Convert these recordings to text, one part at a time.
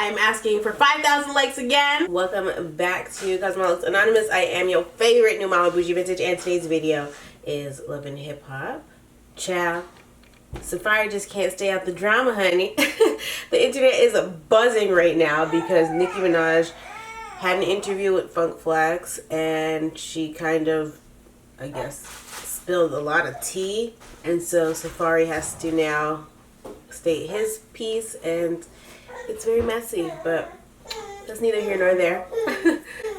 I'm asking for 5,000 likes again. Welcome back to Cosmetics Anonymous. I am your favorite new mama bougie vintage, and today's video is Love and Hip Hop. Ciao. Safari just can't stay out the drama, honey. The internet is buzzing right now because Nicki Minaj had an interview with Funk Flex, and she kind of, I guess, spilled a lot of tea, and so Safari has to now state his piece, and it's very messy, but that's neither here nor there.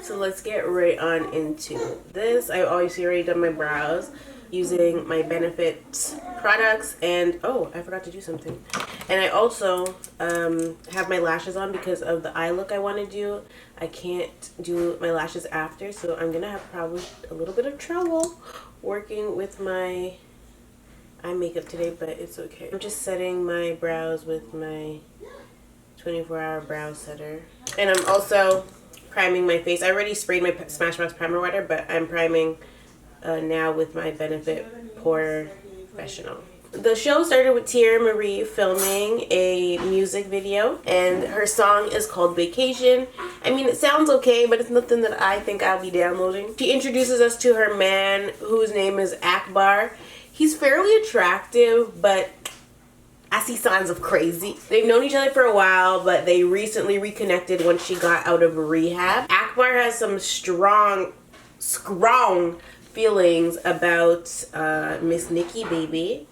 So let's get right on into this. I've obviously already done my brows using my Benefit products, and oh, I forgot to do something. And I also have my lashes on because of the eye look I want to do. I can't do my lashes after, so I'm gonna have probably a little bit of trouble working with my eye makeup today, but it's okay. I'm just setting my brows with my 24-hour brow setter, and I'm also priming my face. I already sprayed my Smashbox primer water, but I'm priming now with my Benefit Pore Professional. The show started with Tierra Marie filming a music video, and her song is called Vacation. I mean, it sounds okay, but it's nothing that I think I'll be downloading. She introduces us to her man, whose name is Akbar. He's fairly attractive, but I see signs of crazy. They've known each other for a while, but they recently reconnected when she got out of rehab. Akbar has some strong feelings about Miss Nicki Baby.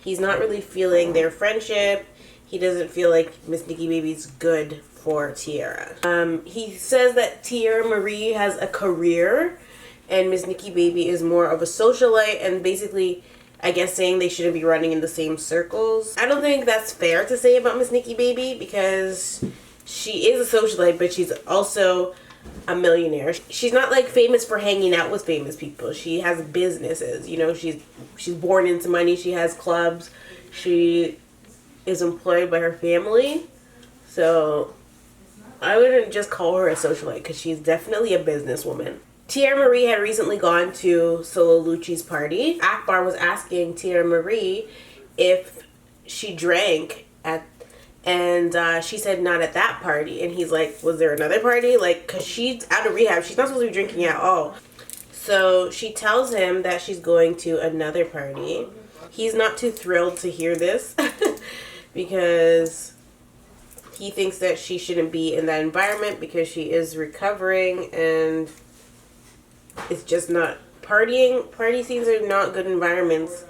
He's not really feeling their friendship. He doesn't feel like Miss Nicki Baby's good for Tierra. He says that Tierra Marie has a career and Miss Nicki Baby is more of a socialite, and basically, I guess, saying they shouldn't be running in the same circles. I don't think that's fair to say about Miss Nicki Baby because she is a socialite, but she's also a millionaire. She's not like famous for hanging out with famous people. She has businesses, you know. She's born into money. She has clubs. She is employed by her family. So I wouldn't just call her a socialite because she's definitely a businesswoman. Tierra Marie had recently gone to Solo Lucci's party. Akbar was asking Tierra Marie if she drank and she said not at that party. And he's like, was there another party? Like, cause she's out of rehab. She's not supposed to be drinking at all. So she tells him that she's going to another party. He's not too thrilled to hear this because he thinks that she shouldn't be in that environment because she is recovering, and it's just not partying. Party scenes are not good environments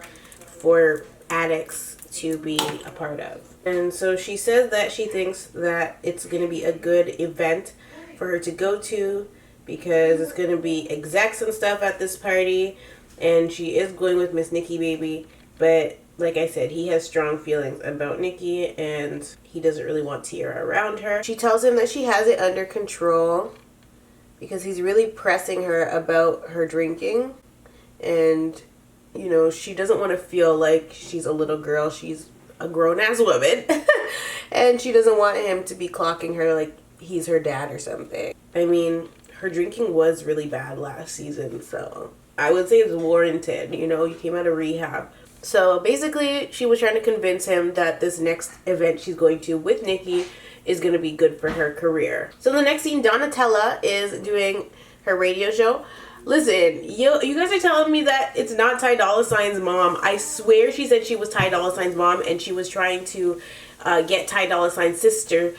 for addicts to be a part of. And so she says that she thinks that it's going to be a good event for her to go to because it's going to be execs and stuff at this party, and she is going with Miss Nicki Baby. But like I said, he has strong feelings about Nicki, and he doesn't really want Tierra around her. She tells him that she has it under control because he's really pressing her about her drinking, and you know, she doesn't want to feel like she's a little girl. She's a grown-ass woman. And she doesn't want him to be clocking her like he's her dad or something. I mean, her drinking was really bad last season, so I would say it's warranted. You know, you came out of rehab. So basically, she was trying to convince him that this next event she's going to with Nicki is going to be good for her career. So the next scene, Donatella is doing her radio show. Listen, you guys are telling me that it's not Ty Dolla $ign's mom. I swear she said she was Ty Dolla $ign's mom, and she was trying to get Ty Dolla $ign's sister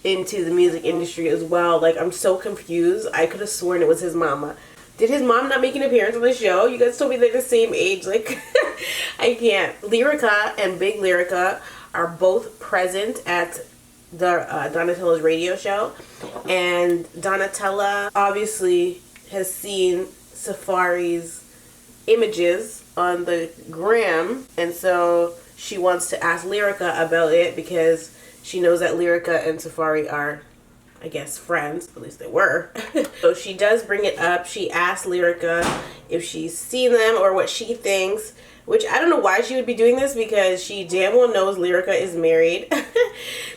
into the music industry as well. Like, I'm so confused. I could have sworn it was his mama. Did his mom not make an appearance on the show? You guys told me they're the same age. Like, I can't. Lyrica and Big Lyrica are both present at the Donatella's radio show, and Donatella obviously has seen Safari's images on the gram, and so she wants to ask Lyrica about it because she knows that Lyrica and Safari are, I guess, friends. At least they were. So she does bring it up. She asks Lyrica if she's seen them or what she thinks, which I don't know why she would be doing this because she damn well knows Lyrica is married.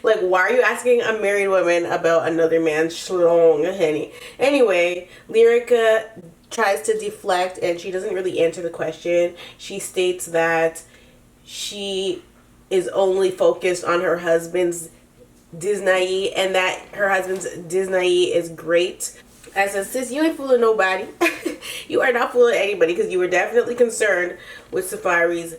Like, why are you asking a married woman about another man's schlong, honey? Anyway, Lyrica tries to deflect and she doesn't really answer the question. She states that she is only focused on her husband's Disney and that her husband's Disney is great. I said, sis, you ain't fooling nobody. You are not fooling anybody, because you were definitely concerned with Safari's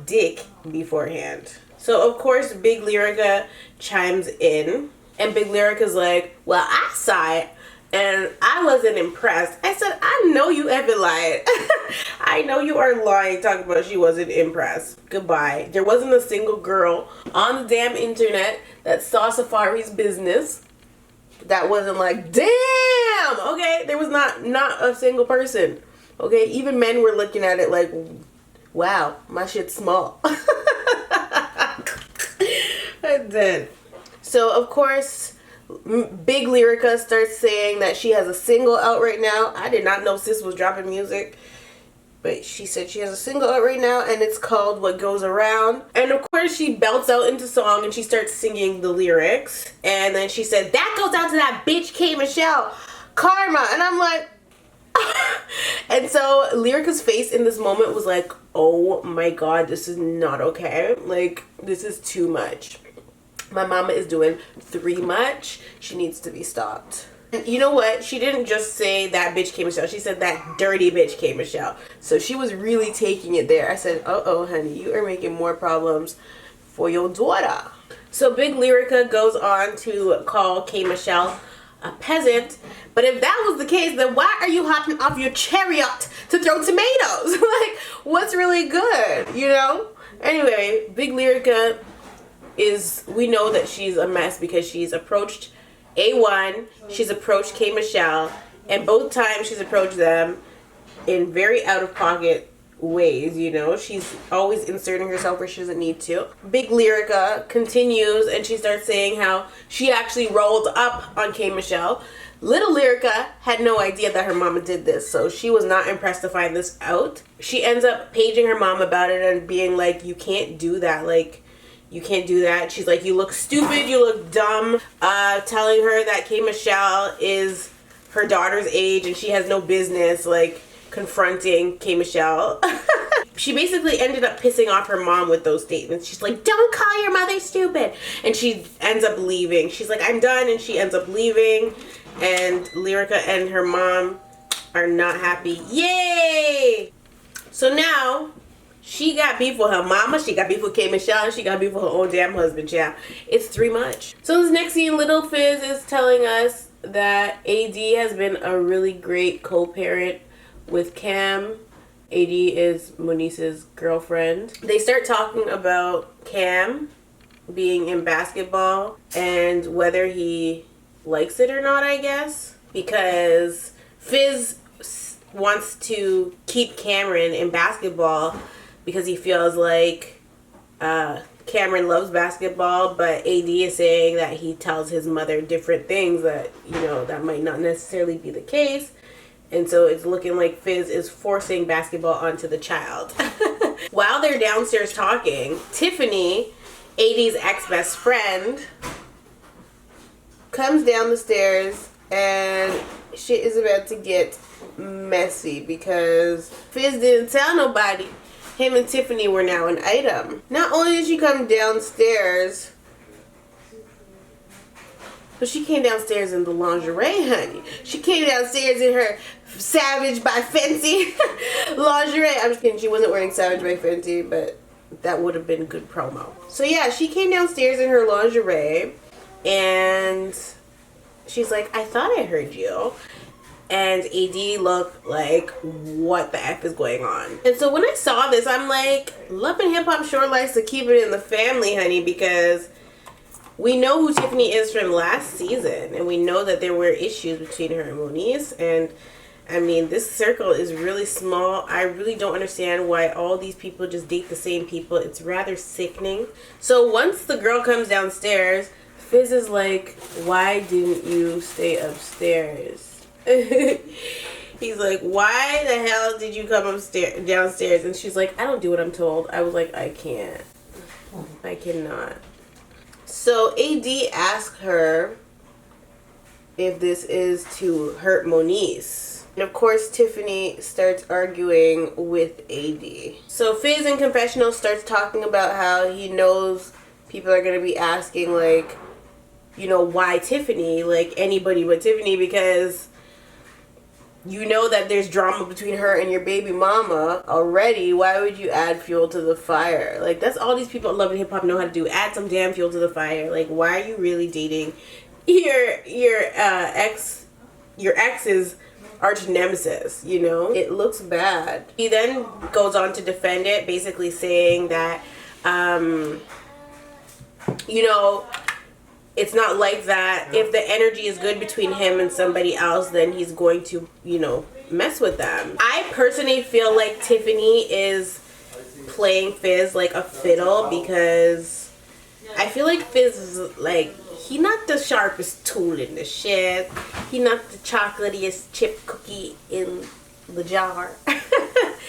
dick beforehand. So of course Big Lyrica chimes in, and Big Lyrica's like, well, I saw it and I wasn't impressed. I said, I know you ever lied. I know you are lying talking about she wasn't impressed. Goodbye. There wasn't a single girl on the damn internet that saw Safari's business that wasn't like, damn, okay? There was not a single person, okay? Even men were looking at it like, wow, my shit's small. And then, so of course, Big Lyrica starts saying that she has a single out right now. I did not know sis was dropping music, but she said she has a single out right now, and it's called What Goes Around. And of course she belts out into song and she starts singing the lyrics, and then she said, that goes out to that bitch K Michelle, Karma. And I'm like, and so Lyrica's face in this moment was like, oh my god, this is not okay. Like, this is too much. My mama is doing too much. She needs to be stopped. And you know what? She didn't just say that bitch K Michelle. She said that dirty bitch K Michelle. So she was really taking it there. I said, uh-oh, honey, you are making more problems for your daughter. So Big Lyrica goes on to call K Michelle a peasant. But if that was the case, then why are you hopping off your chariot to throw tomatoes? Like, what's really good, you know? Anyway, Big Lyrica we know that she's a mess because she's approached A1, she's approached K Michelle, and both times she's approached them in very out-of-pocket ways, you know? She's always inserting herself where she doesn't need to. Big Lyrica continues and she starts saying how she actually rolled up on K Michelle. Little Lyrica had no idea that her mama did this, so she was not impressed to find this out. She ends up paging her mom about it and being like, you can't do that, like, you can't do that. She's like, you look stupid, you look dumb, telling her that K Michelle is her daughter's age and she has no business, like, confronting K Michelle. She basically ended up pissing off her mom with those statements. She's like, don't call your mother stupid. And she ends up leaving. She's like, I'm done, and she ends up leaving. And Lyrica and her mom are not happy. Yay! So now, she got beef with her mama, she got beef with K Michelle, and she got beef with her own damn husband, child. It's too much. So this next scene, Little Fizz is telling us that AD has been a really great co-parent with Cam. AD is Monice's girlfriend. They start talking about Cam being in basketball and whether he likes it or not, I guess. Because Fizz wants to keep Cameron in basketball because he feels like Cameron loves basketball, but AD is saying that he tells his mother different things that, you know, that might not necessarily be the case. And so it's looking like Fizz is forcing basketball onto the child. While they're downstairs talking, Tiffany, AD's ex-best friend, comes down the stairs and shit is about to get messy because Fizz didn't tell nobody. Him and Tiffany were now an item. Not only did she come downstairs, but she came downstairs in the lingerie, honey. She came downstairs in her Savage by Fenty lingerie. I'm just kidding. She wasn't wearing Savage by Fenty, but that would have been good promo. So yeah, she came downstairs in her lingerie, and she's like, I thought I heard you. And AD looked like, what the F is going on? And so when I saw this, I'm like, Love and Hip Hop sure likes to keep it in the family, honey, because we know who Tiffany is from last season, and we know that there were issues between her and Moniece, and I mean, this circle is really small. I really don't understand why all these people just date the same people. It's rather sickening. So once the girl comes downstairs, Fizz is like, why didn't you stay upstairs? He's like, why the hell did you come downstairs? And she's like, I don't do what I'm told. I was like, I can't. I cannot. So AD asked her if this is to hurt Moniece. And of course, Tiffany starts arguing with AD. So Fizz in confessional starts talking about how he knows people are going to be asking, like, you know, why Tiffany? Like, anybody but Tiffany, because you know that there's drama between her and your baby mama already. Why would you add fuel to the fire? Like, that's all these people at Love and Hip Hop know how to do. Add some damn fuel to the fire. Like, why are you really dating your ex's arch nemesis? You know, it looks bad. He then goes on to defend it, basically saying that, you know, it's not like that. If the energy is good between him and somebody else, then he's going to, you know, mess with them. I personally feel like Tiffany is playing Fizz like a fiddle, because I feel like Fizz is like, he not the sharpest tool in the shed. He not the chocolatiest chip cookie in the jar.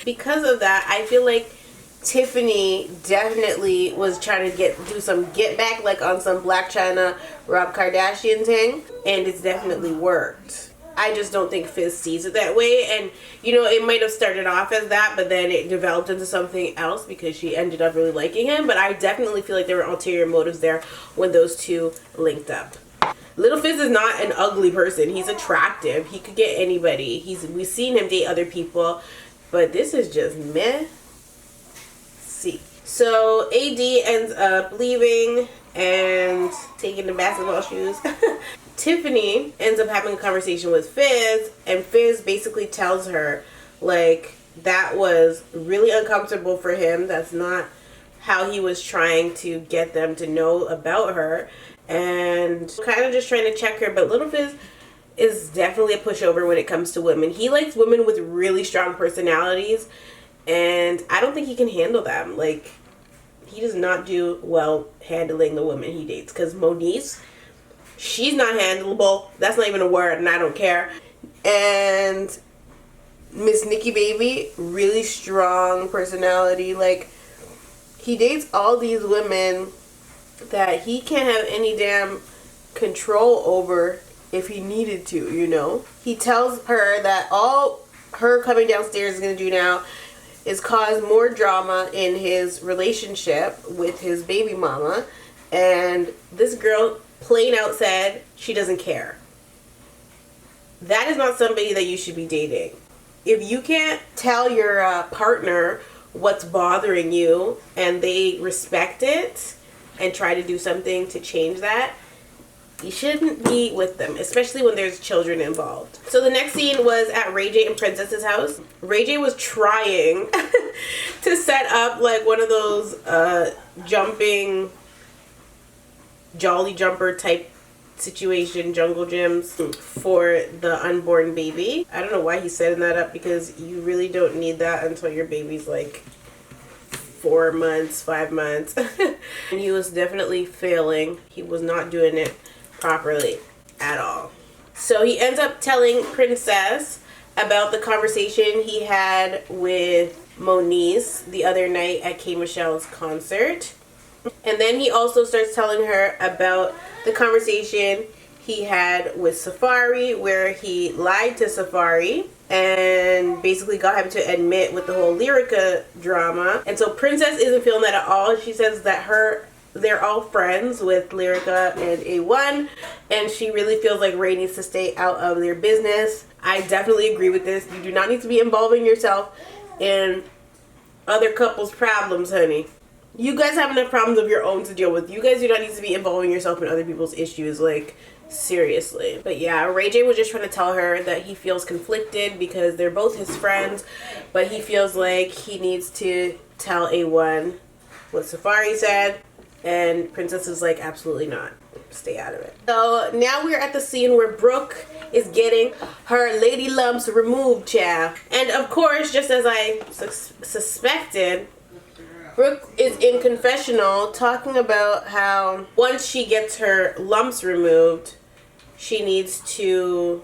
Because of that, I feel like Tiffany definitely was trying to do some get back, like on some Black China Rob Kardashian thing, and it's definitely worked. I just don't think Fizz sees it that way, and you know, it might have started off as that, but then it developed into something else because she ended up really liking him. But I definitely feel like there were ulterior motives there when those two linked up. Little Fizz is not an ugly person. He's attractive. He could get anybody. We've seen him date other people, but this is just meh. So AD ends up leaving and taking the basketball shoes. Tiffany ends up having a conversation with Fizz, and Fizz basically tells her, like, that was really uncomfortable for him. That's not how he was trying to get them to know about her, and kind of just trying to check her. But Little Fizz is definitely a pushover when it comes to women. He likes women with really strong personalities, and I don't think he can handle them. Like, he does not do well handling the women he dates. Because Moniece, she's not handleable. That's not even a word, and I don't care. And Miss Nikki Baby, really strong personality. Like, he dates all these women that he can't have any damn control over if he needed to, you know. He tells her that all her coming downstairs is going to do now is cause more drama in his relationship with his baby mama. And this girl plain out said she doesn't care. That is not somebody that you should be dating. If you can't tell your partner what's bothering you and they respect it and try to do something to change that, you shouldn't be with them, especially when there's children involved. So the next scene was at Ray J and Princess's house. Ray J was trying to set up like one of those jumping jolly jumper type situation, jungle gyms for the unborn baby. I don't know why he's setting that up, because you really don't need that until your baby's like 4 months, 5 months. And he was definitely failing. He was not doing it properly at all. So he ends up telling Princess about the conversation he had with Moniece the other night at K. Michelle's concert. And then he also starts telling her about the conversation he had with Safari, where he lied to Safari and basically got him to admit with the whole Lyrica drama. And so Princess isn't feeling that at all. She says that they're all friends with Lyrica and A1, and she really feels like Ray needs to stay out of their business. I definitely agree with this. You do not need to be involving yourself in other couples' problems, honey. You guys have enough problems of your own to deal with. You guys do not need to be involving yourself in other people's issues, like, seriously. But yeah, Ray J was just trying to tell her that he feels conflicted because they're both his friends, but he feels like he needs to tell A1 what Safari said, and Princess is like, absolutely not. Stay out of it. So now we're at the scene where Brooke is getting her lady lumps removed, child. And of course, just as I suspected, Brooke is in confessional talking about how once she gets her lumps removed, she needs to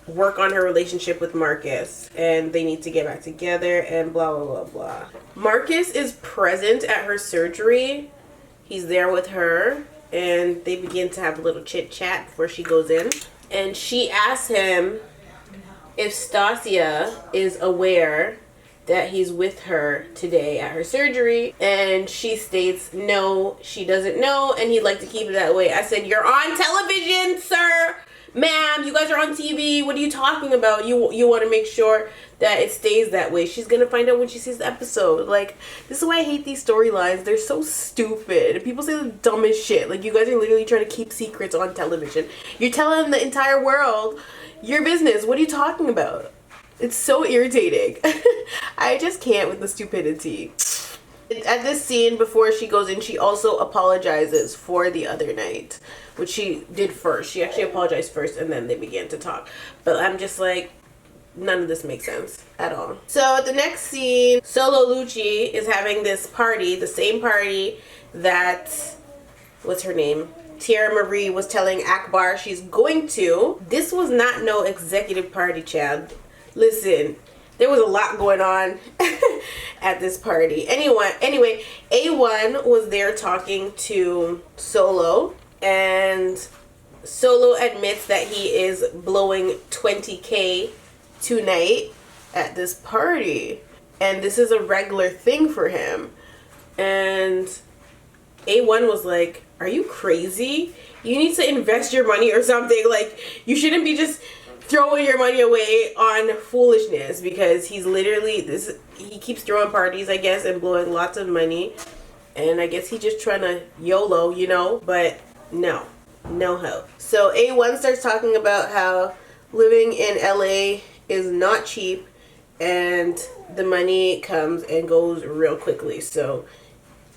work on her relationship with Marcus, and they need to get back together and blah, blah, blah, blah. Marcus is present at her surgery. He's there with her, and they begin to have a little chit chat before she goes in. And she asks him if Stasia is aware that he's with her today at her surgery, and she states no, she doesn't know, and he'd like to keep it that way. I said, you're on television, sir, ma'am, you guys are on TV, what are you talking about? You want to make sure that it stays that way. She's gonna find out when she sees the episode. Like, this is why I hate these storylines. They're so stupid. People say the dumbest shit. Like, you guys are literally trying to keep secrets on television. You're telling the entire world your business. What are you talking about? It's so irritating. I just can't with the stupidity. At this scene, before she goes in, she also apologizes for the other night, which she did first. She actually apologized first, and then they began to talk. But I'm just like, none of this makes sense at all. So the next scene, Solo Lucci is having this party, the same party that, what's her name? Tiara Marie was telling Akbar she's going to. This was not no executive party, child. Listen, there was a lot going on at this party. Anyway, A1 was there talking to Solo, and Solo admits that he is blowing 20K tonight at this party, and this is a regular thing for him. And A1 was like, are you crazy? You need to invest your money or something. Like, you shouldn't be just throwing your money away on foolishness, because he's literally he keeps throwing parties, I guess, and blowing lots of money, and I guess he's just trying to YOLO, you know. But no help. So A1 starts talking about how living in LA is not cheap, and the money comes and goes real quickly. So,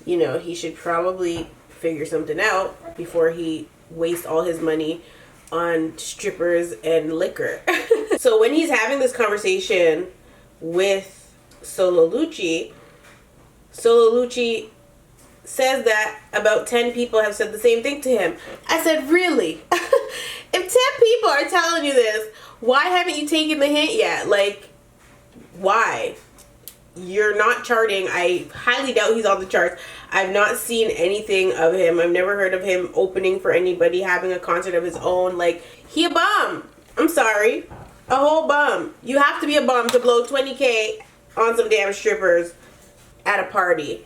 you know, he should probably figure something out before he wastes all his money on strippers and liquor. So when he's having this conversation with Solo Lucci says that about 10 people have said the same thing to him. I said, really? If 10 people are telling you this, why haven't you taken the hint yet? Like, why? You're not charting. I highly doubt he's on the charts. I've not seen anything of him. I've never heard of him opening for anybody, having a concert of his own. Like, he a bum. I'm sorry. A whole bum. You have to be a bum to blow 20K on some damn strippers at a party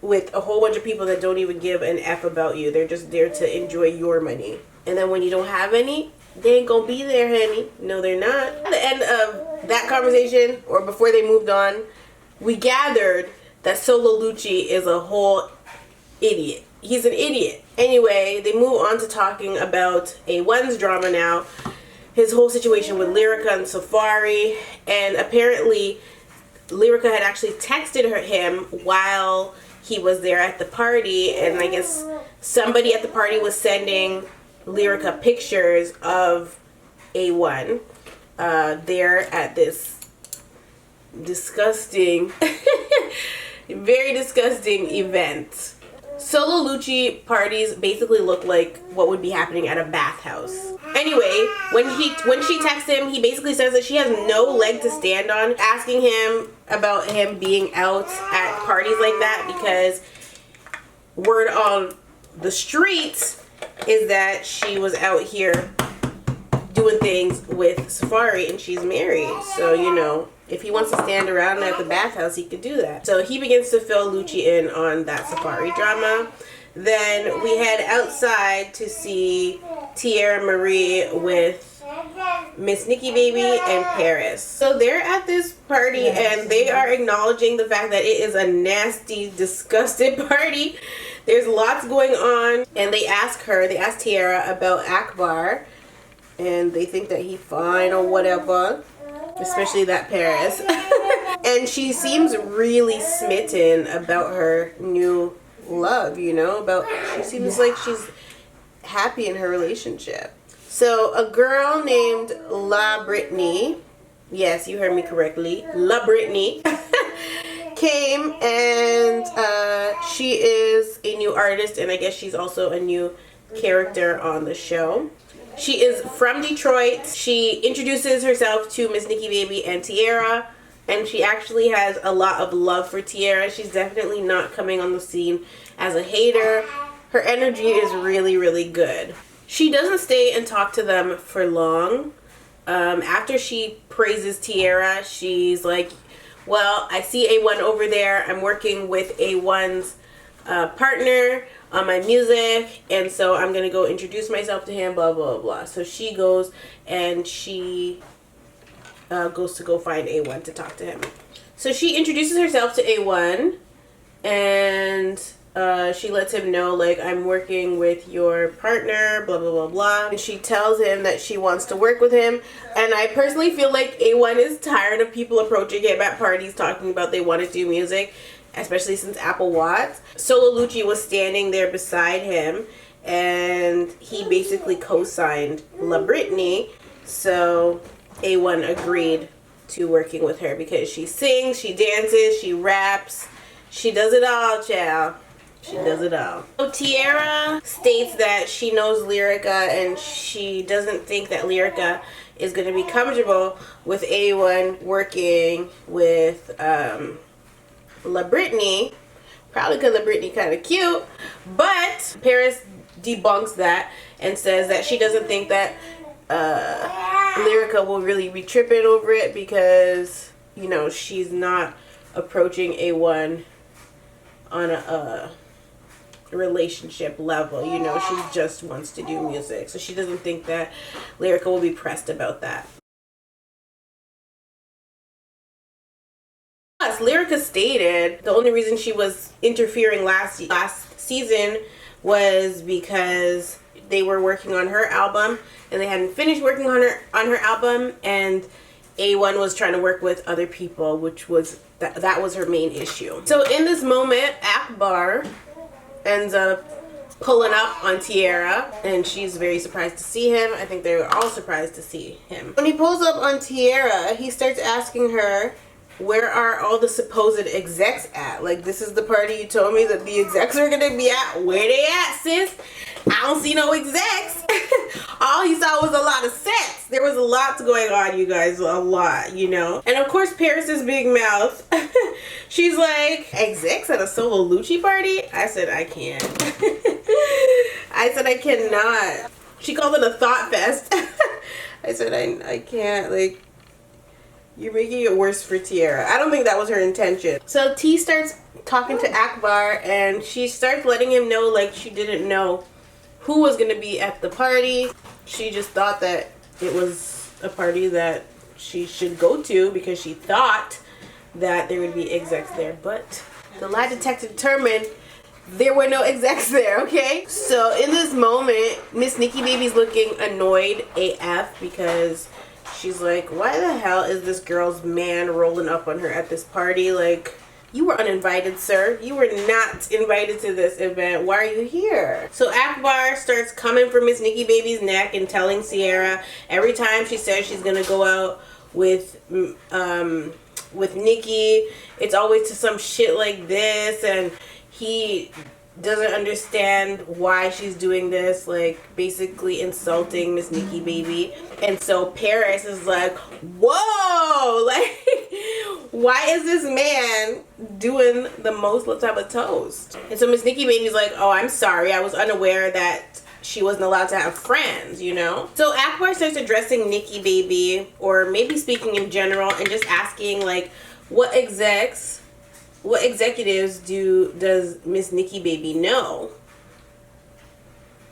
with a whole bunch of people that don't even give an F about you. They're just there to enjoy your money. And then when you don't have any, they ain't gonna be there, honey. No, they're not. At the end of that conversation, or before they moved on, we gathered that Solo Lucci is a whole idiot. He's an idiot. Anyway, they move on to talking about A1's drama now. His whole situation with Lyrica and Safari. And apparently, Lyrica had actually texted him while he was there at the party. And I guess somebody at the party was sending Lyrica pictures of A1 there at this disgusting very disgusting event. Solo Lucci parties basically look like what would be happening at a bathhouse. Anyway, when she texts him, he basically says that she has no leg to stand on, asking him about him being out at parties like that, because word on the streets is that she was out here doing things with Safari and she's married. So, you know, if he wants to stand around at the bathhouse, he could do that. So he begins to fill Lucci in on that Safari drama. Then we head outside to see Tiara Marie with Miss Nikki Baby and Paris. So they're at this party and they are acknowledging the fact that it is a nasty, disgusting party. There's lots going on, and they ask Tiara about Akbar, and they think that he's fine or whatever, especially that Paris. And she seems really smitten about her new love, you know, she seems like she's happy in her relationship. So a girl named La Brittany, yes, you heard me correctly, La Brittany, came, and she is a new artist, and I guess she's also a new character on the show. She is from Detroit. She introduces herself to Miss Nikki Baby and Tiara, and she actually has a lot of love for Tiara. She's definitely not coming on the scene as a hater. Her energy is really, really good. She doesn't stay and talk to them for long. After she praises Tiara, she's like, well, I see A1 over there. I'm working with A1's partner on my music, and so I'm gonna go introduce myself to him, blah blah blah. So she goes and she goes to go find A1 to talk to him. So she introduces herself to A1, and she lets him know, like, I'm working with your partner, blah blah blah blah. And she tells him that she wants to work with him, and I personally feel like A1 is tired of people approaching him at parties talking about they want to do music, especially since Apple Watts. Solo Lucci was standing there beside him, and he basically co-signed La Britney, so A1 agreed to working with her because she sings, she dances, she raps, she does it all, child. She does it all. So Tierra states that she knows Lyrica, and she doesn't think that Lyrica is going to be comfortable with A1 working with La Britney, probably because La Britney kind of cute, but Paris debunks that and says that she doesn't think that Lyrica will really be tripping over it because, you know, she's not approaching A1 on a relationship level, you know, she just wants to do music, so she doesn't think that Lyrica will be pressed about that. Lyrica stated the only reason she was interfering last season was because they were working on her album and they hadn't finished working on her album, and A1 was trying to work with other people, which was that was her main issue. So in this moment, Akbar ends up pulling up on Tierra, and she's very surprised to see him. I think they were all surprised to see him. When he pulls up on Tierra, he starts asking her, where are all the supposed execs at? Like, this is the party you told me that the execs are gonna be at. Where they at, sis? I don't see no execs. All he saw was a lot of sets. There was a lot going on, you guys. A lot, you know. And of course, Paris's big mouth. She's like, execs at a Solo Lucci party? I said, I can't. I said, I cannot. She called it a thought fest. I said, I can't. Like, you're making it worse for Tierra. I don't think that was her intention. So T starts talking to Akbar, and she starts letting him know, like, she didn't know who was going to be at the party. She just thought that it was a party that she should go to because she thought that there would be execs there. But the lie detector determined there were no execs there, okay? So in this moment, Miss Nikki Baby's looking annoyed AF because she's like, why the hell is this girl's man rolling up on her at this party? Like, you were uninvited, sir. You were not invited to this event. Why are you here? So Akbar starts coming for Miss Nikki Baby's neck and telling Sierra every time she says she's gonna go out with Nikki, it's always to some shit like this, and he doesn't understand why she's doing this, like basically insulting Miss Nikki Baby. And so Paris is like, whoa, like, why is this man doing the most type of toast? And so Miss Nikki Baby's like, oh, I'm sorry, I was unaware that she wasn't allowed to have friends, you know? So Akbar starts addressing Nikki Baby, or maybe speaking in general, and just asking, like, what executives does Miss Nikki Baby know?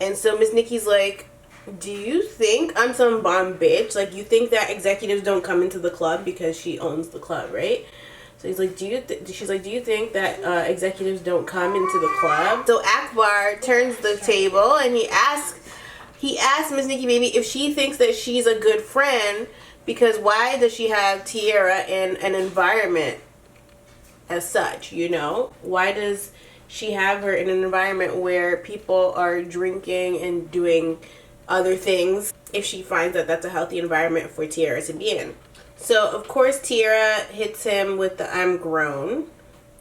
And so Miss Nikki's like, do you think I'm some bomb bitch? Like, you think that executives don't come into the club because she owns the club, right? So he's like, she's like, do you think that executives don't come into the club? So Akbar turns the table and he asks Miss Nikki Baby if she thinks that she's a good friend, because why does she have Tierra in an environment as such, you know? Why does she have her in an environment where people are drinking and doing other things if she finds that that's a healthy environment for Tierra to be in? So of course Tierra hits him with the I'm grown,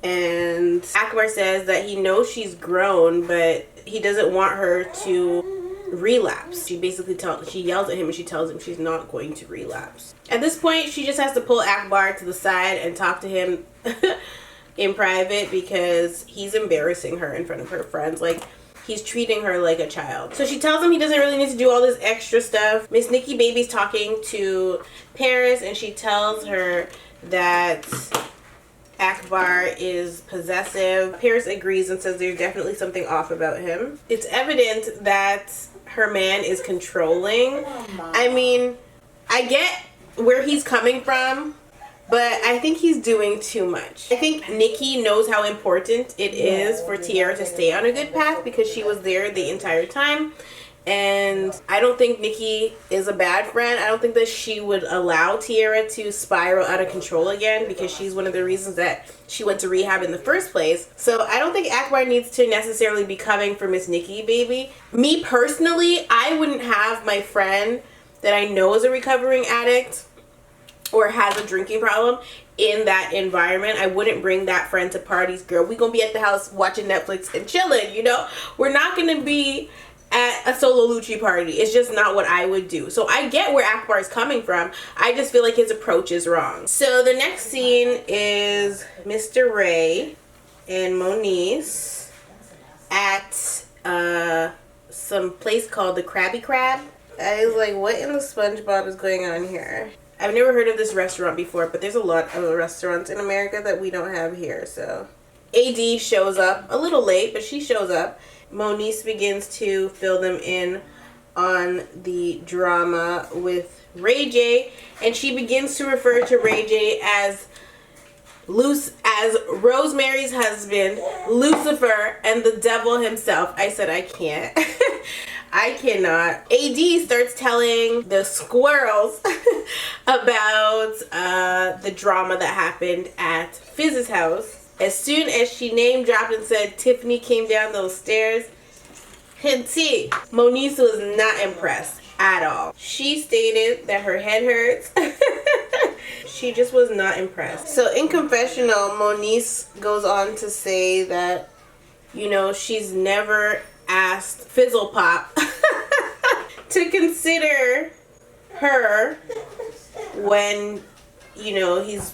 and Akbar says that he knows she's grown, but he doesn't want her to relapse. She basically she yells at him and she tells him she's not going to relapse. At this point, she just has to pull Akbar to the side and talk to him in private because he's embarrassing her in front of her friends. Like, he's treating her like a child. So she tells him he doesn't really need to do all this extra stuff. Miss Nikki Baby's talking to Paris, and she tells her that Akbar is possessive. Paris agrees and says there's definitely something off about him. It's evident that her man is controlling. I mean, I get where he's coming from, but I think he's doing too much. I think Nikki knows how important it is for Tiara to stay on a good path because she was there the entire time. And I don't think Nikki is a bad friend. I don't think that she would allow Tiara to spiral out of control again because she's one of the reasons that she went to rehab in the first place. So I don't think Akbar needs to necessarily be coming for Miss Nikki, baby. Me personally, I wouldn't have my friend that I know is a recovering addict or has a drinking problem in that environment. I wouldn't bring that friend to parties. Girl, we gonna be at the house watching Netflix and chilling, you know? We're not gonna be at a solo Lucci party. It's just not what I would do. So I get where Akbar is coming from. I just feel like his approach is wrong. So the next scene is Mr. Ray and Moniece at some place called the Krabby Krab. I was like, what in the SpongeBob is going on here? I've never heard of this restaurant before, but there's a lot of restaurants in America that we don't have here. So AD shows up a little late, but she shows up. Moniece begins to fill them in on the drama with Ray J, and she begins to refer to Ray J as Rosemary's husband, Lucifer, and the devil himself. I said, I can't. I cannot. AD starts telling the squirrels about the drama that happened at Fizz's house. As soon as she name dropped and said Tiffany came down those stairs, Moniece was not impressed at all. She stated that her head hurts. She just was not impressed. So in confessional, Moniece goes on to say that, you know, she's never asked Fizzle Pop to consider her when, you know, he's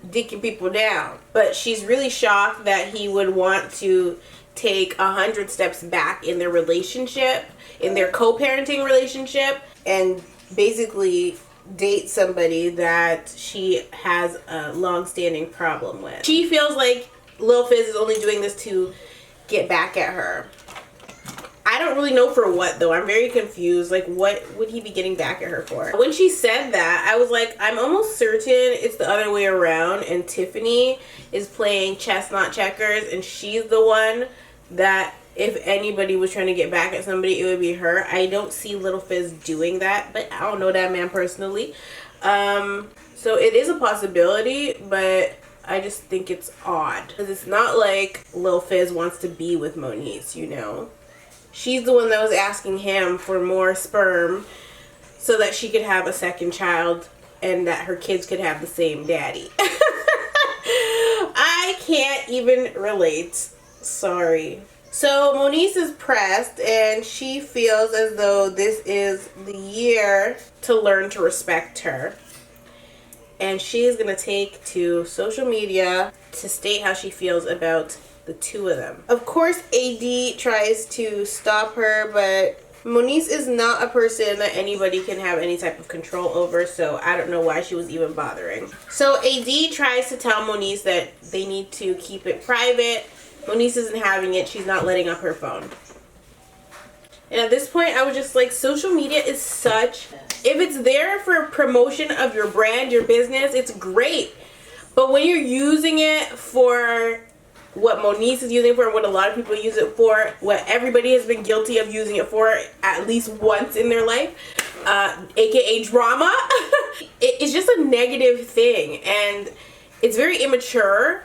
dicking people down. But she's really shocked that he would want to take 100 steps back in their relationship, in their co-parenting relationship, and basically date somebody that she has a long-standing problem with. She feels like Lil Fizz is only doing this to get back at her. I don't really know for what, though. I'm very confused. Like, what would he be getting back at her for? When she said that, I was like, I'm almost certain it's the other way around, and Tiffany is playing chess, not checkers, and she's the one that, if anybody was trying to get back at somebody, it would be her. I don't see Lil Fizz doing that, but I don't know that man personally. So it is a possibility, but I just think it's odd. Because it's not like Lil Fizz wants to be with Moniece, you know? She's the one that was asking him for more sperm so that she could have a second child and that her kids could have the same daddy. I can't even relate. Sorry. So Moniece is pressed and she feels as though this is the year to learn to respect her. And she is going to take to social media to state how she feels about the two of them. Of course, AD tries to stop her, but Moniece is not a person that anybody can have any type of control over, so I don't know why she was even bothering. So AD tries to tell Moniece that they need to keep it private. Moniece isn't having it. She's not letting up her phone. And at this point, I was just like, social media is such... If it's there for promotion of your brand, your business, it's great. But when you're using it for what Moniece is using it for, what a lot of people use it for, what everybody has been guilty of using it for at least once in their life, aka drama, it's just a negative thing. And it's very immature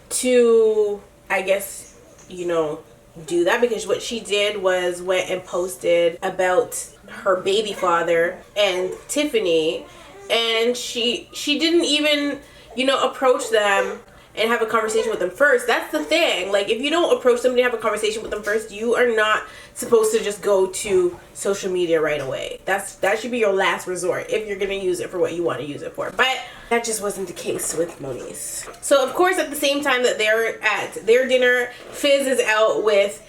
to, I guess, you know, do that, because what she did was went and posted about her baby father and Tiffany, and she didn't even, you know, approach them and have a conversation with them first. That's the thing. Like, if you don't approach somebody and have a conversation with them first, you are not supposed to just go to social media right away. That should be your last resort if you're gonna use it for what you want to use it for. But that just wasn't the case with Moniece. So of course, at the same time that they're at their dinner, Fizz is out with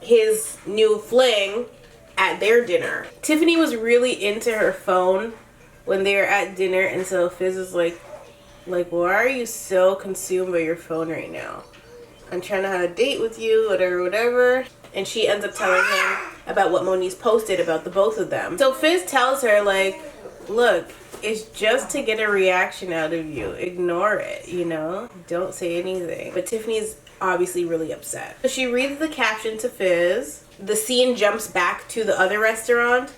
his new fling at their dinner. Tiffany was really into her phone when they were at dinner, and so Fizz is like, Like, why are you so consumed by your phone right now? I'm trying to have a date with you, whatever, whatever. And she ends up telling him about what Moniece posted about the both of them. So Fizz tells her, like, look, it's just to get a reaction out of you. Ignore it, you know? Don't say anything. But Tiffany's obviously really upset. So she reads the caption to Fizz. The scene jumps back to the other restaurant.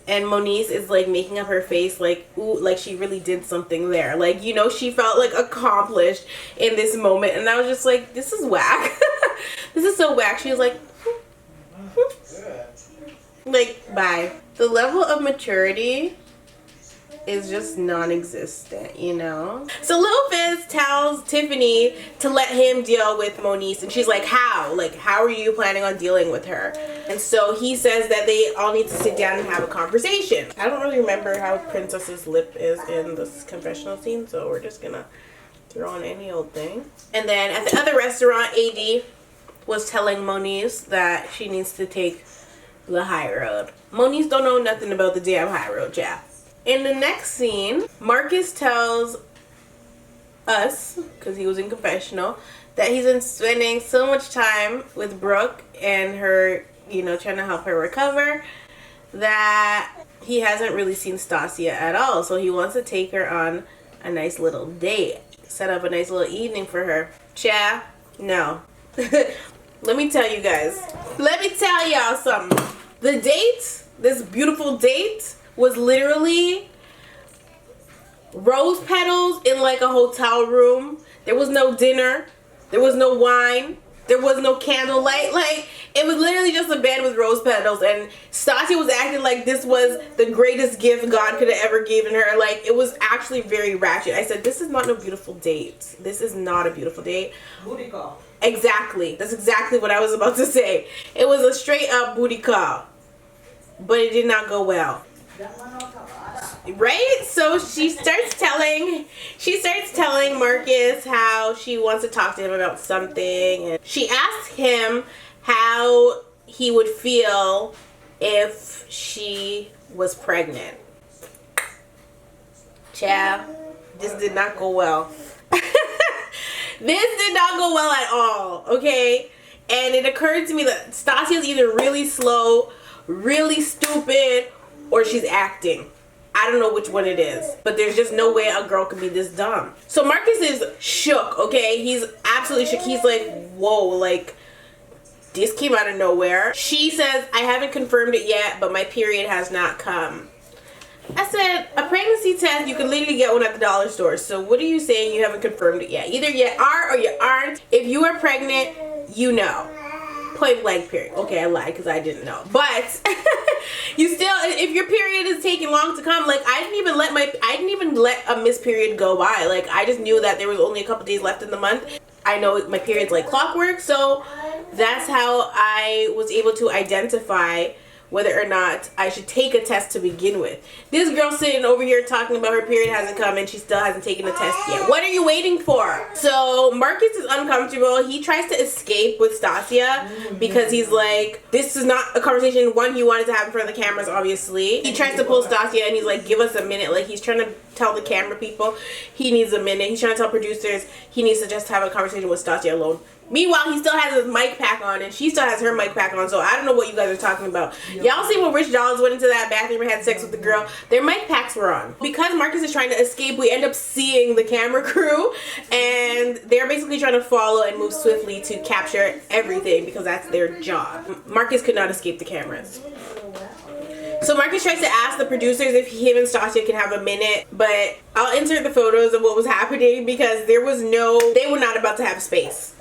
And Moniece is like making up her face like, ooh, like she really did something there. Like, you know, she felt like accomplished in this moment. And I was just like, this is whack. This is so whack. She was like, like, bye. The level of maturity is just non-existent, you know? So Lil Fizz tells Tiffany to let him deal with Moniece, and she's like, how? Like, how are you planning on dealing with her? And so he says that they all need to sit down and have a conversation. I don't really remember how Princess's lip is in this confessional scene, so we're just gonna throw on any old thing. And then at the other restaurant, AD was telling Moniece that she needs to take the high road. Moniece don't know nothing about the damn high road, yeah. In the next scene, Marcus tells us, because he was in confessional, that he's been spending so much time with Brooke and her, you know, trying to help her recover, that he hasn't really seen Stasia at all. So he wants to take her on a nice little date, set up a nice little evening for her. Cha, no. Let me tell you guys. Let me tell y'all something. The date, this beautiful date, was literally rose petals in like a hotel room. There was no dinner. There was no wine. There was no candlelight. Like, it was literally just a bed with rose petals. And Stasia was acting like this was the greatest gift God could have ever given her. Like, it was actually very ratchet. I said, this is not a beautiful date. This is not a beautiful date. Booty call. Exactly. That's exactly what I was about to say. It was a straight up booty call. But it did not go well. Right? So she starts telling Marcus how she wants to talk to him about something, and she asks him how he would feel if she was pregnant. Child, this did not go well. This did not go well at all, okay? And it occurred to me that Stasia's either really slow, really stupid, or she's acting. I don't know which one it is, but there's just no way a girl could be this dumb. So Marcus is shook, okay? He's absolutely shook. He's like, whoa, like, this came out of nowhere. She says, I haven't confirmed it yet, but my period has not come. I said, a pregnancy test, you can literally get one at the dollar store. So what are you saying you haven't confirmed it yet? Either you are or you aren't. If you are pregnant, you know. Point blank period. Okay, I lied because I didn't know. But you still, if your period is taking long to come, like, I didn't even let a missed period go by. Like, I just knew that there was only a couple days left in the month. I know my period's like clockwork, so that's how I was able to identify whether or not I should take a test to begin with. This girl sitting over here talking about her period hasn't come and she still hasn't taken a test yet. What are you waiting for? So Marcus is uncomfortable. He tries to escape with Stasia because he's like, this is not a conversation one he wanted to have in front of the cameras, obviously. He tries to pull Stasia and he's like, give us a minute. Like, he's trying to tell the camera people he needs a minute. He's trying to tell producers he needs to just have a conversation with Stasia alone. Meanwhile, he still has his mic pack on and she still has her mic pack on, so I don't know what you guys are talking about. Y'all see when Rich Dollars went into that bathroom and had sex with the girl? Their mic packs were on. Because Marcus is trying to escape, we end up seeing the camera crew and they're basically trying to follow and move swiftly to capture everything because that's their job. Marcus could not escape the cameras. So Marcus tries to ask the producers if him and Stasia can have a minute, but I'll insert the photos of what was happening because they were not about to have space.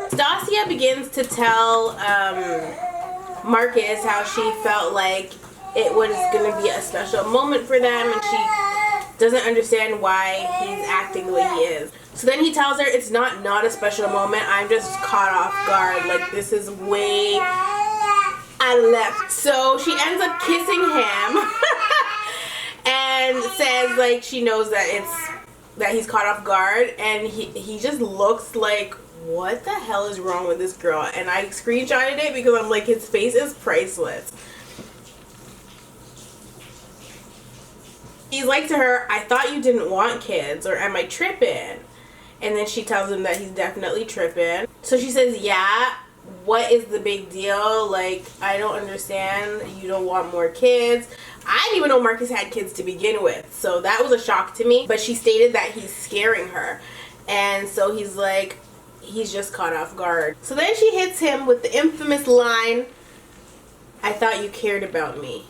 Stasia begins to tell Marcus how she felt like it was going to be a special moment for them and she doesn't understand why he's acting the way he is. So then he tells her it's not a special moment. I'm just caught off guard. Like, this is way I left. So she ends up kissing him and says like she knows that he's caught off guard, and he just looks like, what the hell is wrong with this girl? And I screenshotted it because I'm like, his face is priceless. He's like to her, I thought you didn't want kids, or am I tripping? And then she tells him that he's definitely tripping. So she says, yeah, what is the big deal? Like, I don't understand. You don't want more kids. I didn't even know Marcus had kids to begin with. So that was a shock to me. But she stated that he's scaring her. And so he's like, he's just caught off guard. So then she hits him with the infamous line, I thought you cared about me.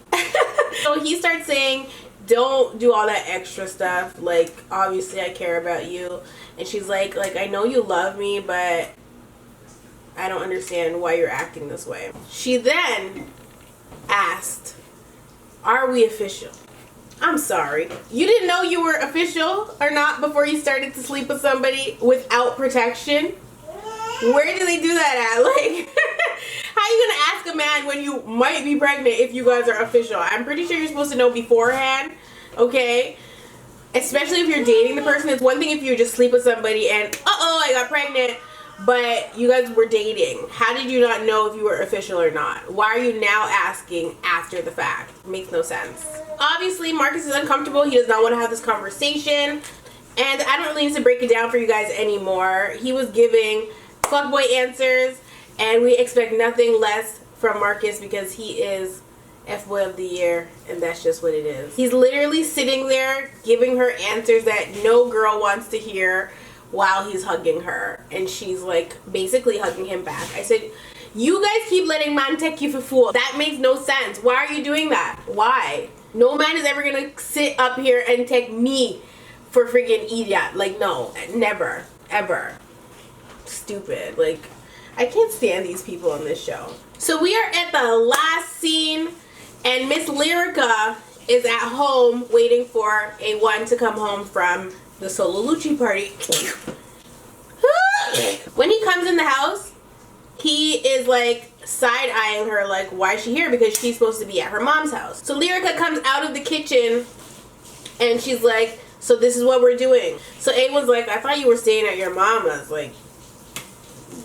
So he starts saying, don't do all that extra stuff. Like, obviously I care about you. And she's like, I know you love me, but I don't understand why you're acting this way. She then asked, are we official? I'm sorry. You didn't know you were official or not before you started to sleep with somebody without protection? Where do they do that at? Like, how are you going to ask a man when you might be pregnant if you guys are official? I'm pretty sure you're supposed to know beforehand, okay? Especially if you're dating the person. It's one thing if you just sleep with somebody and, uh-oh, I got pregnant, but you guys were dating. How did you not know if you were official or not? Why are you now asking after the fact? It makes no sense. Obviously, Marcus is uncomfortable. He does not want to have this conversation. And I don't really need to break it down for you guys anymore. He was giving fuckboy answers, and we expect nothing less from Marcus because he is F-boy of the year, and that's just what it is. He's literally sitting there giving her answers that no girl wants to hear while he's hugging her, and she's like basically hugging him back. I said, you guys keep letting man take you for fool. That makes no sense. Why are you doing that? Why? No man is ever gonna sit up here and take me for freaking idiot. Like, no, never, ever. Stupid. Like, I can't stand these people on this show. So we are at the last scene, and Miss Lyrica is at home waiting for A1 to come home from the Solo Lucci party. When he comes in the house, he is like side-eyeing her like, why is she here? Because she's supposed to be at her mom's house. So Lyrica comes out of the kitchen and she's like, so this is what we're doing. So A1's like, I thought you were staying at your mama's. Like,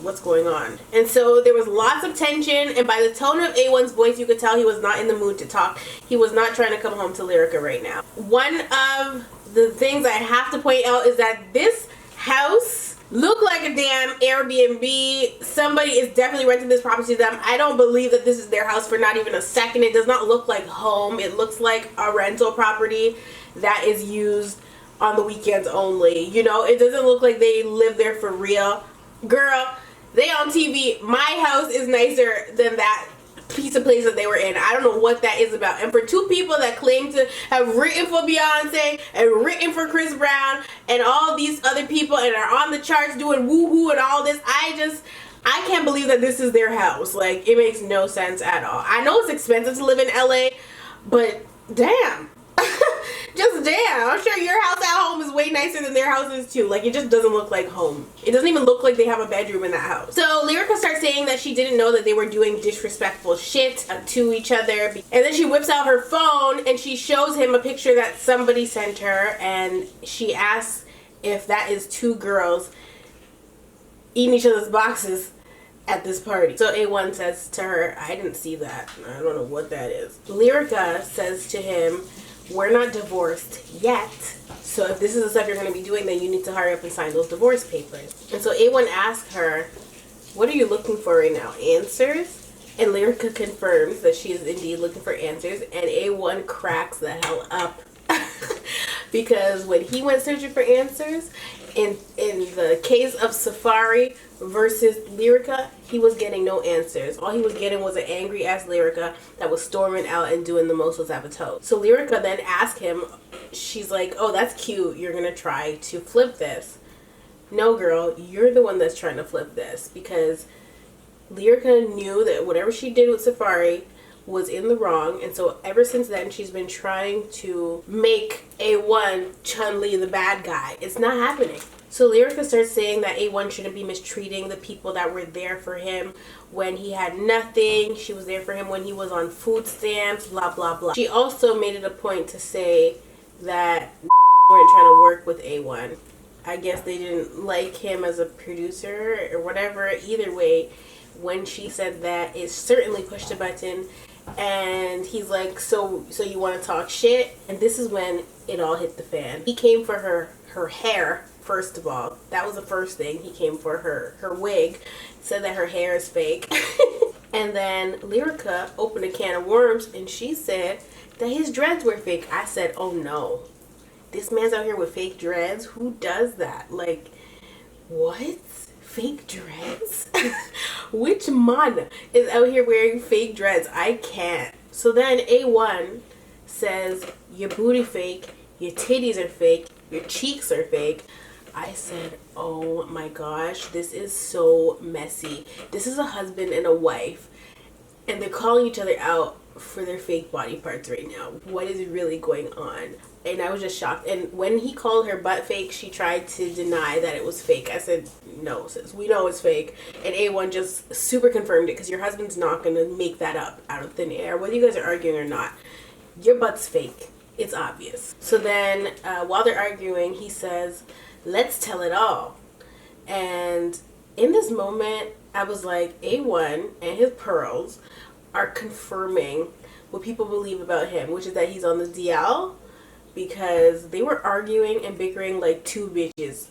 what's going on? And so there was lots of tension, and by the tone of A1's voice you could tell he was not in the mood to talk. He was not trying to come home to Lyrica right now. One of the things I have to point out is that this house looked like a damn Airbnb. Somebody is definitely renting this property to them. I don't believe that this is their house for not even a second. It does not look like home. It looks like a rental property that is used on the weekends only. You know, it doesn't look like they live there for real. Girl, they on TV. My house is nicer than that piece of place that they were in. I don't know what that is about. And for two people that claim to have written for Beyonce and written for Chris Brown and all these other people and are on the charts doing woohoo and all this, I can't believe that this is their house. Like, it makes no sense at all. I know it's expensive to live in LA, but damn. Just damn. I'm sure your house at home is way nicer than their house is too. Like, it just doesn't look like home. It doesn't even look like they have a bedroom in that house. So Lyrica starts saying that she didn't know that they were doing disrespectful shit to each other. And then she whips out her phone and she shows him a picture that somebody sent her, and she asks if that is two girls eating each other's boxes at this party. So A1 says to her, I didn't see that. I don't know what that is. Lyrica says to him, we're not divorced yet. So if this is the stuff you're going to be doing, then you need to hurry up and sign those divorce papers. And so A1 asks her, what are you looking for right now? Answers? And Lyrica confirms that she is indeed looking for answers. And A1 cracks the hell up. Because when he went searching for answers, in the case of Safari versus Lyrica, he was getting no answers. All he was getting was an angry ass Lyrica that was storming out and doing the most with Avato. So Lyrica then asked him, she's like, oh, that's cute, you're gonna try to flip this. No, girl, you're the one that's trying to flip this, because Lyrica knew that whatever she did with Safari was in the wrong, and so ever since then she's been trying to make A1 Chun-Li the bad guy. It's not happening. So Lyrica starts saying that A1 shouldn't be mistreating the people that were there for him when he had nothing. She was there for him when he was on food stamps, blah blah blah. She also made it a point to say that weren't trying to work with A1. I guess they didn't like him as a producer or whatever. Either way, when she said that, it certainly pushed a button. And he's like, so you want to talk shit? And this is when it all hit the fan. He came for her hair, first of all. That was the first thing. He came for her wig, said that her hair is fake. And then Lyrica opened a can of worms and she said that his dreads were fake. I said, oh no, this man's out here with fake dreads? Who does that? Like, what? Fake dreads? Which man is out here wearing fake dreads? I can't. So then A1 says, your booty fake, your titties are fake, your cheeks are fake. I said, oh my gosh, this is so messy. This is a husband and a wife, and they're calling each other out for their fake body parts right now. What is really going on? And I was just shocked. And when he called her butt fake, she tried to deny that it was fake. I said, no, sis, we know it's fake. And A1 just super confirmed it, because your husband's not going to make that up out of thin air. Whether you guys are arguing or not, your butt's fake. It's obvious. So then while they're arguing, he says, let's tell it all. And in this moment, I was like, A1 and his pearls are confirming what people believe about him, which is that he's on the DL, because they were arguing and bickering like two bitches.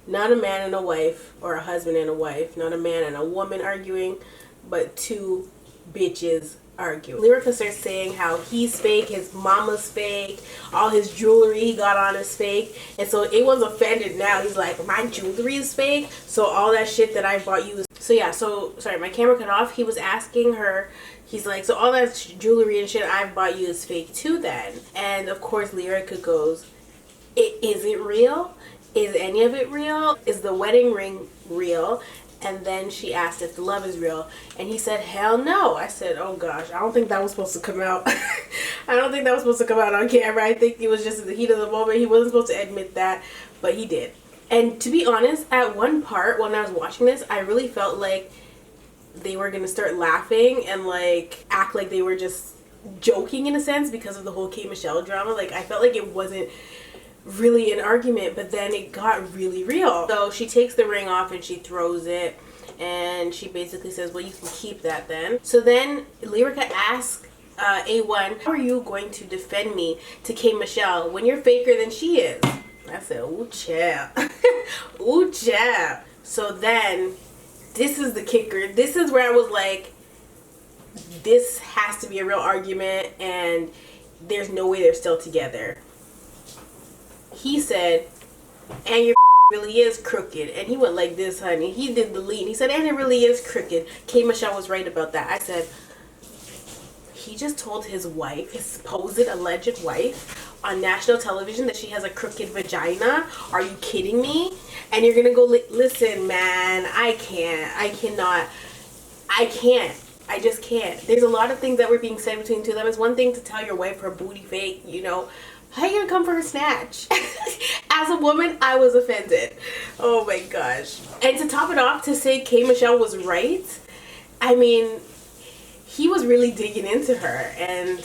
Not a man and a wife, or a husband and a wife. Not a man and a woman arguing, but two bitches arguing. Lyrica starts saying how he's fake, his mama's fake, all his jewelry he got on is fake. And so A1's offended now. He's like, my jewelry is fake, so all that shit that I bought you is... So yeah, so, sorry, my camera cut off. He was asking her, he's like, so all that jewelry and shit I've bought you is fake too then? And of course Lyrica goes, is it real? Is any of it real? Is the wedding ring real? And then she asked if the love is real, and he said, hell no. I said, oh gosh, I don't think that was supposed to come out. I don't think that was supposed to come out on camera. I think it was just in the heat of the moment. He wasn't supposed to admit that, but he did. And to be honest, at one part when I was watching this, I really felt like they were gonna start laughing and like act like they were just joking in a sense because of the whole K. Michelle drama. Like, I felt like it wasn't really an argument, but then it got really real. So she takes the ring off and she throws it, and she basically says, well, you can keep that then. So then Lyrica asks A1, how are you going to defend me to K. Michelle when you're faker than she is? I said, ooh, child. Ooh, child. So then this is the kicker. This is where I was like, this has to be a real argument, and there's no way they're still together. He said, and your really is crooked. And he went like this, honey. He did the lead. He said, and it really is crooked. K. Michelle was right about that. I said, he just told his wife, his supposed alleged wife, on national television that she has a crooked vagina. Are you kidding me? And you're gonna go, listen, man, I cannot. I just can't. There's a lot of things that were being said between the two of them. It's one thing to tell your wife her booty fake, you know. How are you gonna come for her snatch? As a woman, I was offended. Oh my gosh. And to top it off, to say K. Michelle was right, I mean, he was really digging into her, and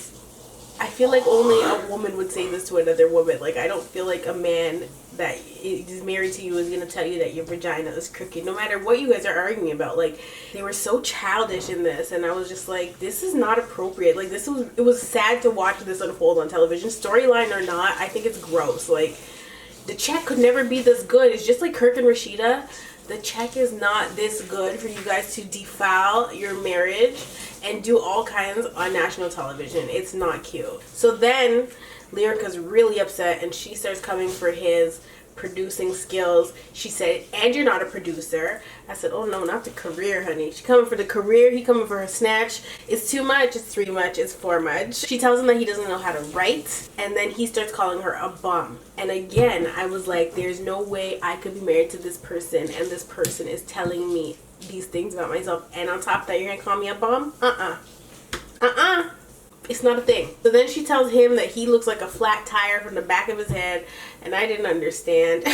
I feel like only a woman would say this to another woman. Like, I don't feel like a man that is married to you is gonna tell you that your vagina is crooked, no matter what you guys are arguing about. Like, they were so childish in this, and I was just like, this is not appropriate. Like, it was sad to watch this unfold on television, storyline or not. I think it's gross. Like, the check could never be this good. It's just like Kirk and Rashida. The check is not this good for you guys to defile your marriage and do all kinds on national television. It's not cute. So then Lyrica's really upset, and she starts coming for his producing skills. She said, and you're not a producer. I said, oh no, not the career, honey. She coming for the career, he coming for her snatch. It's too much, it's three much, it's four much. She tells him that he doesn't know how to write, and then he starts calling her a bum. And again, I was like, there's no way I could be married to this person, and this person is telling me these things about myself, and on top of that, you're gonna call me a bum? It's not a thing. So then she tells him that he looks like a flat tire from the back of his head, and I didn't understand.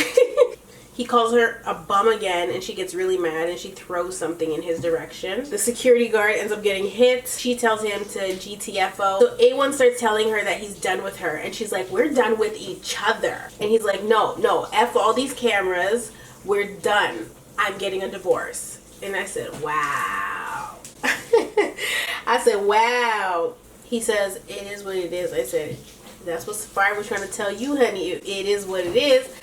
He calls her a bum again, and she gets really mad, and she throws something in his direction. The security guard ends up getting hit. She tells him to GTFO. So A1 starts telling her that he's done with her, and she's like, we're done with each other. And he's like, no, F all these cameras. We're done. I'm getting a divorce. And I said, wow. I said, wow. He says, it is what it is. I said, that's what Sapphire was trying to tell you, honey. It is what it is.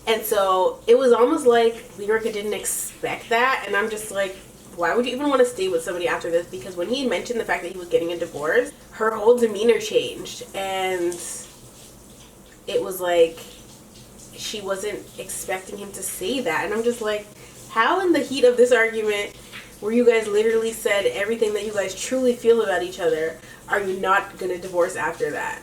And so it was almost like Lyrica didn't expect that. And I'm just like, why would you even want to stay with somebody after this? Because when he mentioned the fact that he was getting a divorce, her whole demeanor changed. And it was like she wasn't expecting him to say that. And I'm just like, how in the heat of this argument where you guys literally said everything that you guys truly feel about each other, are you not going to divorce after that?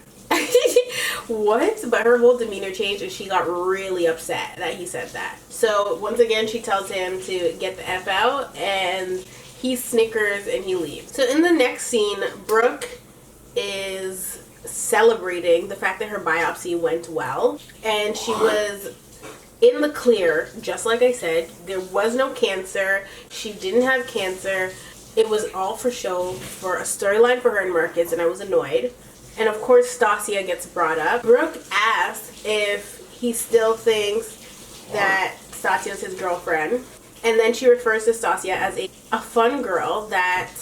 What? But her whole demeanor changed and she got really upset that he said that. So once again, she tells him to get the F out and he snickers and he leaves. So in the next scene, Brooke is celebrating the fact that her biopsy went well and she was in the clear. Just like I said, there was no cancer. She didn't have cancer. It was all for show, for a storyline for her and Marcus, and I was annoyed. And of course, Stasia gets brought up. Brooke asks if he still thinks that Stasia is his girlfriend. And then she refers to Stasia as a fun girl that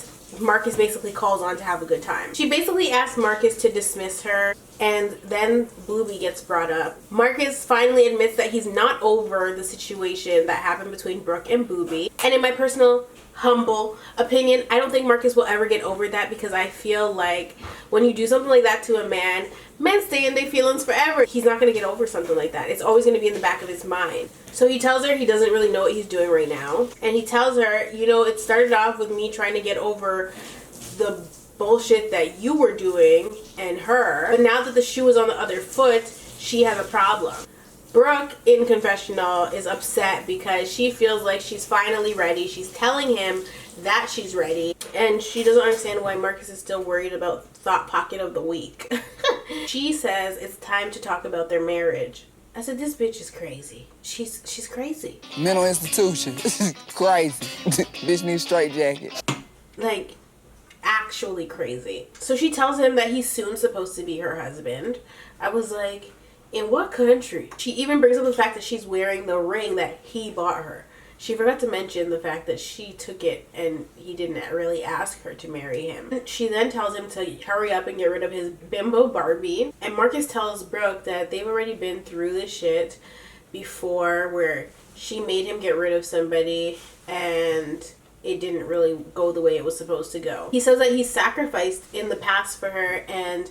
Marcus basically calls on to have a good time. She basically asks Marcus to dismiss her, and then Booby gets brought up. Marcus finally admits that he's not over the situation that happened between Brooke and Booby. And in my personal humble opinion, I don't think Marcus will ever get over that, because I feel like when you do something like that to a man, men stay in their feelings forever. He's not going to get over something like that. It's always going to be in the back of his mind. So he tells her he doesn't really know what he's doing right now. And he tells her, you know, it started off with me trying to get over the bullshit that you were doing and her. But now that the shoe is on the other foot, she has a problem. Brooke, in confessional, is upset because she feels like she's finally ready. She's telling him that she's ready. And she doesn't understand why Marcus is still worried about Thought Pocket of the Week. She says it's time to talk about their marriage. I said, this bitch is crazy. She's crazy. Mental institution. Crazy. Bitch needs straight jacket. Like, actually crazy. So she tells him that he's soon supposed to be her husband. I was like, in what country? She even brings up the fact that she's wearing the ring that he bought her. She forgot to mention the fact that she took it and he didn't really ask her to marry him. She then tells him to hurry up and get rid of his bimbo Barbie. And Marcus tells Brooke that they've already been through this shit before, where she made him get rid of somebody and it didn't really go the way it was supposed to go. He says that he sacrificed in the past for her and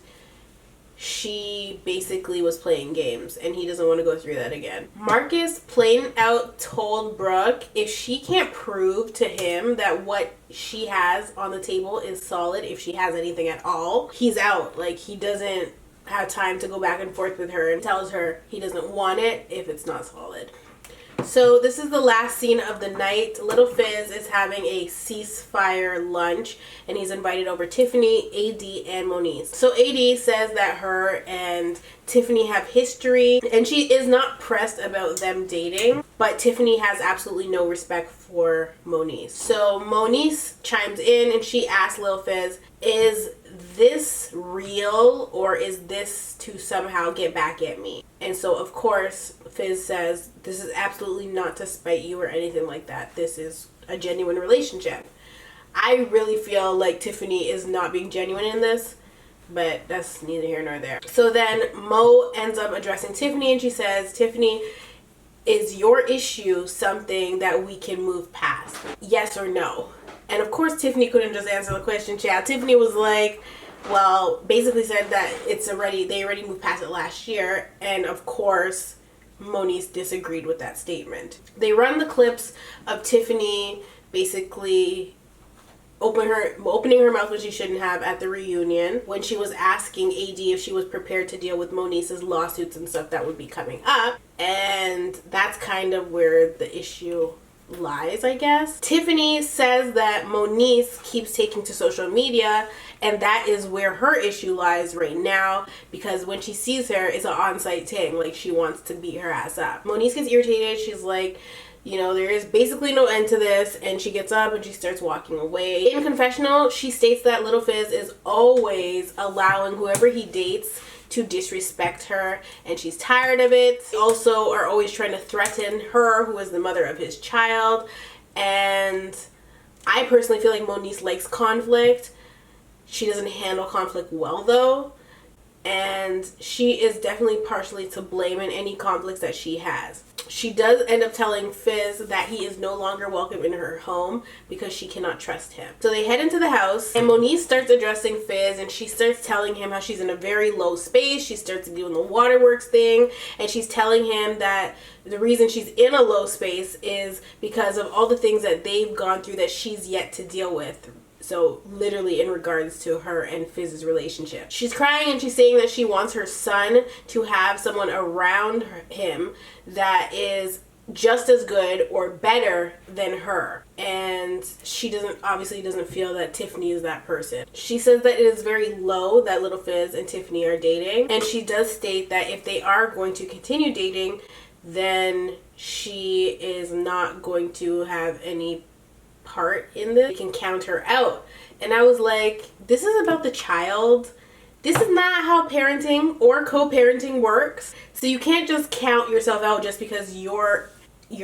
she basically was playing games and he doesn't want to go through that again. Marcus plain out told Brooke if she can't prove to him that what she has on the table is solid, if she has anything at all, he's out. Like, he doesn't have time to go back and forth with her, and tells her he doesn't want it if it's not solid. So this is the last scene of the night. Little Fizz is having a ceasefire lunch and he's invited over Tiffany, AD, and Moniece. So AD says that her and Tiffany have history and she is not pressed about them dating, but Tiffany has absolutely no respect for Moniece. So Moniece chimes in and she asks Lil Fizz, is this real or is this to somehow get back at me? And so of course Fizz says, this is absolutely not to spite you or anything like that. This is a genuine relationship. I really feel like Tiffany is not being genuine in this, but that's neither here nor there. So then Mo ends up addressing Tiffany and she says, Tiffany, is your issue something that we can move past? Yes or no? And of course Tiffany couldn't just answer the question, child. Tiffany was like, well, basically said that they already moved past it last year. And of course Moniece disagreed with that statement. They run the clips of Tiffany basically opening her mouth when she shouldn't have at the reunion, when she was asking AD if she was prepared to deal with Moniece's lawsuits and stuff that would be coming up. And that's kind of where the issue lies, I guess. Tiffany says that Moniece keeps taking to social media, and that is where her issue lies right now, because when she sees her, it's an on-site thing. Like, she wants to beat her ass up. Moniece gets irritated. She's like, you know, there is basically no end to this, and she gets up and she starts walking away. In confessional, she states that Little Fizz is always allowing whoever he dates to disrespect her, and she's tired of it. They also are always trying to threaten her, who is the mother of his child. And I personally feel like Moniece likes conflict, She doesn't handle conflict well, though. And she is definitely partially to blame in any conflicts that she has. She does end up telling Fizz that he is no longer welcome in her home because she cannot trust him. So they head into the house, and Moniece starts addressing Fizz, and she starts telling him how she's in a very low space. She starts doing the waterworks thing, and she's telling him that the reason she's in a low space is because of all the things that they've gone through that she's yet to deal with. So literally in regards to her and Fizz's relationship. She's crying and she's saying that she wants her son to have someone around him that is just as good or better than her. And she obviously doesn't feel that Tiffany is that person. She says that it is very low that Little Fizz and Tiffany are dating. And she does state that if they are going to continue dating, then she is not going to have any part in this. They can count her out. And I was like, this is about the child. This is not how parenting or co-parenting works. So you can't just count yourself out just because your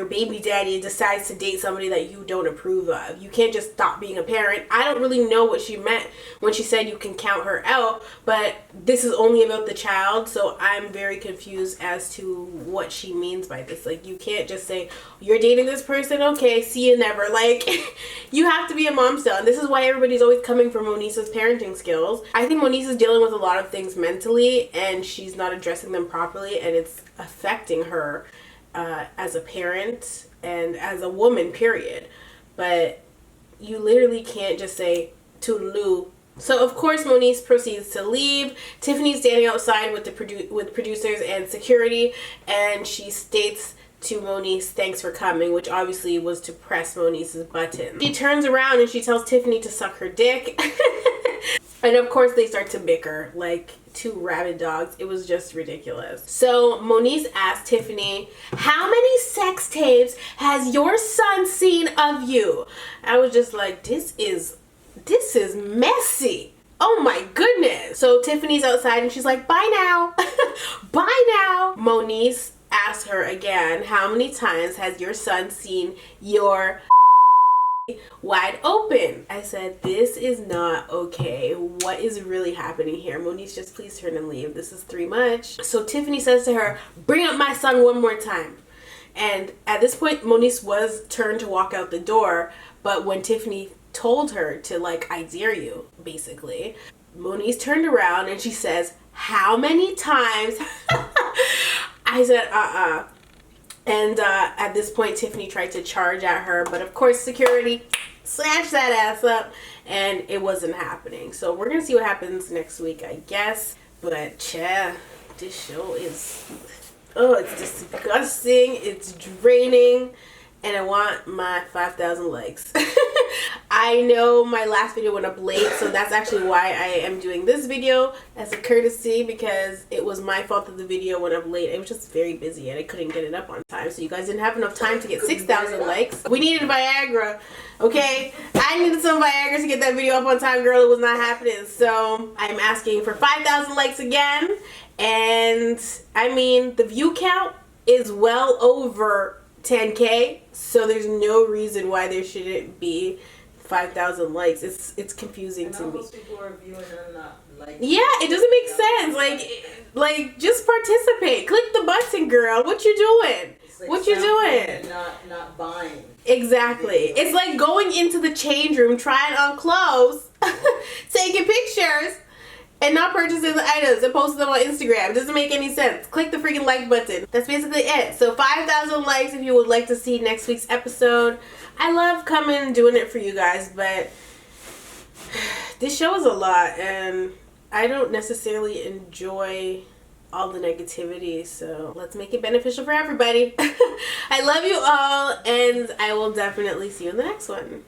baby daddy decides to date somebody that you don't approve of. You can't just stop being a parent. I don't really know what she meant when she said you can count her out, but this is only about the child, so I'm very confused as to what she means by this. Like, you can't just say, you're dating this person, okay, see you never. Like, you have to be a mom still, and this is why everybody's always coming for Moniece's parenting skills. I think Moniece is dealing with a lot of things mentally, and she's not addressing them properly, and it's affecting her as a parent and as a woman, period. But you literally can't just say toodaloo. So of course Moniece proceeds to leave. Tiffany's standing outside with with producers and security, and she states to Moniece, thanks for coming, which obviously was to press Moniece's button. She turns around and she tells Tiffany to suck her dick. And of course they start to bicker like two rabid dogs. It was just ridiculous. So Moniece asked Tiffany, how many sex tapes has your son seen of you? I was just like, this is messy. Oh my goodness. So Tiffany's outside and she's like, bye now. Bye now. Moniece asked her again, how many times has your son seen your wide open? I said, this is not okay. What is really happening here? Moniece, just please turn and leave. This is too much. So Tiffany says to her, bring up my son one more time. And at this point, Moniece was turned to walk out the door, but when Tiffany told her to, like, I dare you, basically, Moniece turned around and she says, how many times? I said, And at this point, Tiffany tried to charge at her, but of course security snatched that ass up and it wasn't happening. So we're going to see what happens next week, I guess. But yeah, this show is, oh, it's disgusting. It's draining. And I want my 5,000 likes. I know my last video went up late, so that's actually why I am doing this video as a courtesy, because it was my fault that the video went up late. It was just very busy and I couldn't get it up on time, so you guys didn't have enough time to get 6,000 likes. We needed Viagra, okay? I needed some Viagra to get that video up on time, girl. It was not happening. So I'm asking for 5,000 likes again, and I mean, the view count is well over 10K, so there's no reason why there shouldn't be 5,000 likes. It's confusing to me. People are viewing and not liking. Yeah, it doesn't make sense. Like just participate. Click the button, girl. What you doing? Like what you doing? Not buying. Exactly. It's like going into the change room, trying on clothes, taking pictures, and not purchasing the items and posting them on Instagram. It doesn't make any sense. Click the freaking like button. That's basically it. So 5,000 likes if you would like to see next week's episode. I love coming and doing it for you guys, but this show is a lot and I don't necessarily enjoy all the negativity, so let's make it beneficial for everybody. I love you all, and I will definitely see you in the next one.